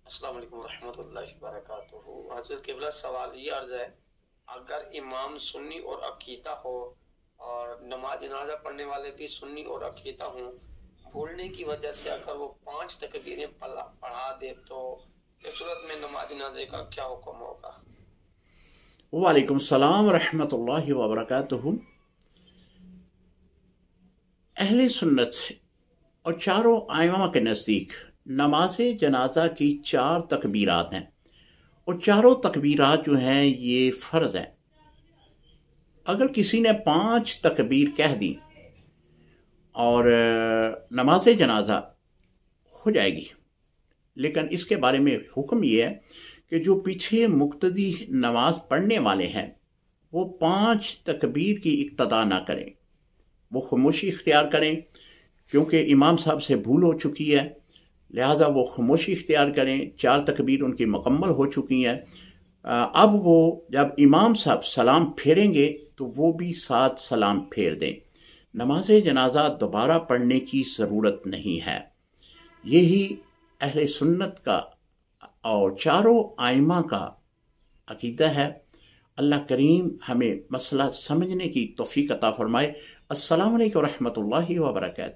السلام علیکم ورحمۃ اللہ وبرکاتہ۔ حضرت قبلہ سوال یہ عرض ہے، اگر امام سنی اور عقیدہ ہو اور نماز جنازہ پڑھنے والے بھی سنی اور عقیدہ ہوں، بھولنے کی وجہ سے اگر وہ 5 تکبیریں پڑھا دے تو اس صورت میں نماز جنازے کا کیا حکم ہوگا؟ وعلیکم السلام ورحمۃ اللہ وبرکاتہ۔ اہل سنت اور چاروں ائمہ کے نزدیک نماز جنازہ کی 4 تکبیرات ہیں، اور چاروں تکبیرات جو ہیں یہ فرض ہیں۔ اگر کسی نے 5 تکبیر کہہ دی اور نماز جنازہ ہو جائے گی، لیکن اس کے بارے میں حکم یہ ہے کہ جو پیچھے مقتدی نماز پڑھنے والے ہیں وہ 5 تکبیر کی اقتدا نہ کریں، وہ خاموشی اختیار کریں، کیونکہ امام صاحب سے بھول ہو چکی ہے، لہٰذا وہ خاموشی اختیار کریں۔ 4 تکبیر ان کی مکمل ہو چکی ہیں۔ اب وہ جب امام صاحب سلام پھیریں گے تو وہ بھی ساتھ سلام پھیر دیں۔ نماز جنازہ دوبارہ پڑھنے کی ضرورت نہیں ہے۔ یہی اہل سنت کا اور چاروں ائمہ کا عقیدہ ہے۔ اللہ کریم ہمیں مسئلہ سمجھنے کی توفیق عطا فرمائے۔ السلام علیکم ورحمۃ اللہ وبرکاتہ۔